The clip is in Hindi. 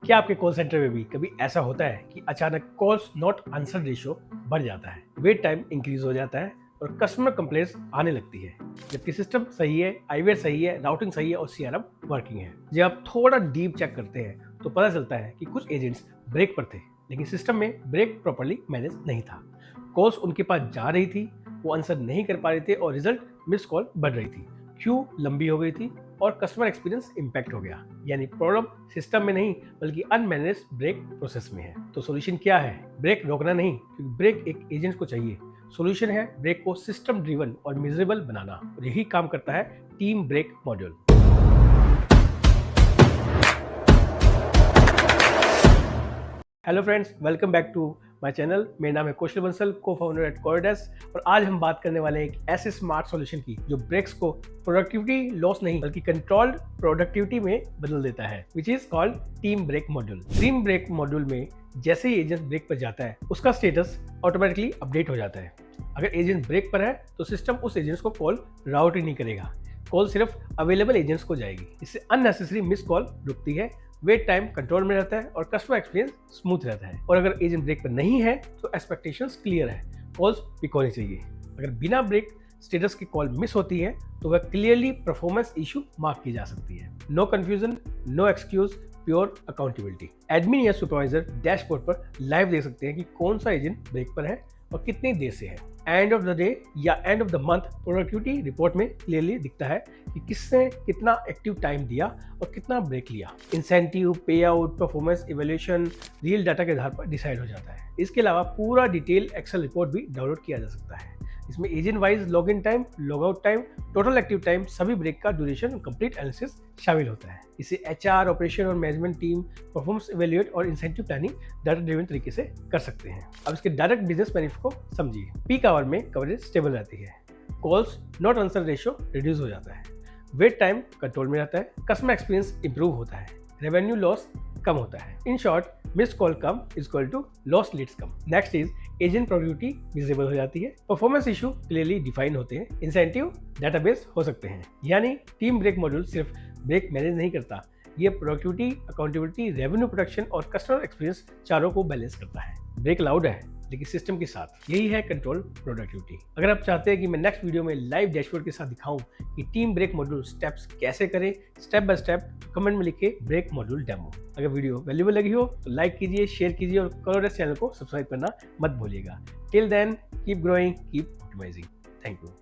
क्या आपके कॉल सेंटर में भी कभी ऐसा होता है कि अचानक कॉल्स नॉट आंसर रेशियो बढ़ जाता है, वेट टाइम इंक्रीज हो जाता है और कस्टमर कंप्लेंट्स आने लगती है, जबकि सिस्टम सही है, आईवेयर सही है, राउटिंग सही है और सीआरएम वर्किंग है। जब आप थोड़ा डीप चेक करते हैं तो पता चलता है कि कुछ एजेंट्स ब्रेक पर थे, लेकिन सिस्टम में ब्रेक प्रॉपर्ली मैनेज नहीं था। कॉल्स उनके पास जा रही थी, वो आंसर नहीं कर पा रहे थे और रिजल्ट मिस कॉल बढ़ रही थी, क्यू लंबी हो गई थी और कस्टमर एक्सपीरियंस इम्पैक्ट हो गया। यानी प्रॉब्लम सिस्टम में नहीं बल्कि अनमैनेज ब्रेक प्रोसेस में है। तो सॉल्यूशन क्या है? ब्रेक रोकना नहीं, क्योंकि ब्रेक एक एजेंट को चाहिए। सॉल्यूशन है ब्रेक को सिस्टम ड्रिवन और मेजरेबल बनाना, और यही काम करता है team break module. Hello friends, welcome back to my channel. मेरा नाम है कौशल बंसल, को फाउंडर एट कोडेस्क, और आज हम बात करने वाले हैं एक ऐसे स्मार्ट सॉल्यूशन की जो ब्रेक्स को प्रोडक्टिविटी लॉस नहीं बल्कि कंट्रोल्ड प्रोडक्टिविटी में बदल देता है, which is called team break module. Team break module में जैसे ही एजेंट ब्रेक पर जाता है उसका स्टेटस ऑटोमेटिकली अपडेट हो जाता है। अगर एजेंट ब्रेक पर है तो सिस्टम उस एजेंट को कॉल राउट ही नहीं करेगा, कॉल सिर्फ अवेलेबल एजेंट्स को जाएगी। इससे अननेसेसरी मिस कॉल रुकती है, वेट टाइम कंट्रोल में रहता है और कस्टमर एक्सपीरियंस स्मूथ रहता है। और अगर एजेंट ब्रेक पर नहीं है तो एक्सपेक्टेशंस क्लियर है, कॉल्स पिक होनी चाहिए। अगर बिना ब्रेक स्टेटस की कॉल मिस होती है तो वह क्लियरली परफॉर्मेंस इशू मार्क की जा सकती है। No confusion, no excuse, pure accountability. Admin या सुपरवाइजर डैशबोर्ड पर लाइव देख सकते हैं कि कौन सा एजेंट ब्रेक पर है और कितनी देर से है। एंड ऑफ द डे या end of the month productivity report में क्लियरली दिखता है कि किसने कितना एक्टिव टाइम दिया और कितना ब्रेक लिया। इंसेंटिव, पे out, performance evaluation real data के आधार पर डिसाइड हो जाता है। इसके अलावा पूरा डिटेल एक्सेल रिपोर्ट भी डाउनलोड किया जा सकता है। इसमें agent wise log in time, log out time, total active time, सभी ब्रेक का ड्यूरेशन और कंप्लीट एनालिसिस शामिल होता है। इसे एचआर, ऑपरेशन और मैनेजमेंट टीम परफॉर्मेंस इवैल्यूएट और इंसेंटिव प्लानिंग डाटा ड्रिवन तरीके से कर सकते हैं। अब इसके डायरेक्ट बिजनेस बेनिफिट को समझिए। पीक आवर में कवरेज स्टेबल रहती है, calls not answer ratio reduce हो जाता है, वेट टाइम कंट्रोल में रहता है, कस्टमर एक्सपीरियंस इंप्रूव होता है, रेवेन्यू लॉस कम होता है। इन शॉर्ट, मिस्ड कॉल कम is equal to lost leads कम। Next is agent productivity visible हो जाती है, परफॉर्मेंस इशू क्लियरली डिफाइन होते हैं, इंसेंटिव डेटाबेस हो सकते हैं। यानी टीम ब्रेक मॉड्यूल सिर्फ ब्रेक मैनेज नहीं करता, ये प्रोडक्टिविटी, अकाउंटेबिलिटी, रेवेन्यू प्रोडक्शन और कस्टमर एक्सपीरियंस चारों को बैलेंस करता है। ब्रेक लाउड है लेकिन सिस्टम के साथ, यही है कंट्रोल प्रोडक्टिविटी। अगर आप चाहते हैं कि मैं नेक्स्ट वीडियो में लाइव डैशबोर्ड के साथ दिखाऊं कि टीम ब्रेक मॉड्यूल स्टेप्स कैसे करें स्टेप बाय स्टेप, तो कमेंट में लिखे ब्रेक मॉड्यूल डेमो। अगर वीडियो वैल्यूएबल लगी हो तो लाइक कीजिए, शेयर कीजिए और कोडेस्क चैनल को सब्सक्राइब करना मत भूलिएगा। Till then, keep growing, keep optimising. Thank you.